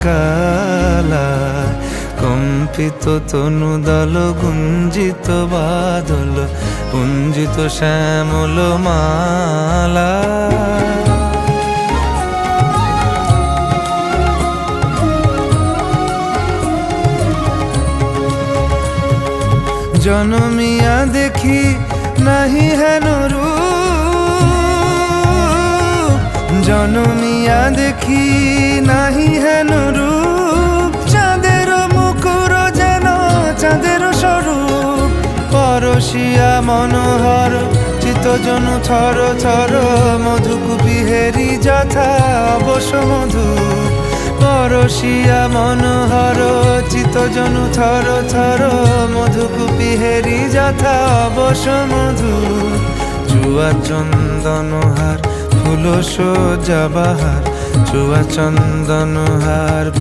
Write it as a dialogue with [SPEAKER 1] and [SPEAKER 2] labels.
[SPEAKER 1] কালা কম্পিত তনু দল গুঞ্জিত বাদল পুঞ্জিত শ্যামল মালা। জনমিয়া দেখি নাহি হেন রূপ, জনমিয়া দেখি নাহি হেন রূপ, চাঁদের মুকুর যেন চাঁদের স্বরূপ। পরশিয়া মনোহর চিত্তজনু থর থর, মধুকুপি হেরি যথা অবশ্য মধু। পরশিয়া মনোহর চিত্তজনু থর থর, মধুকুপি হেরি যথা অবশ্য মধু। চুয়া চন্দনহার ফুল সজ্জা বাহার, চুয়া চন্দনহার।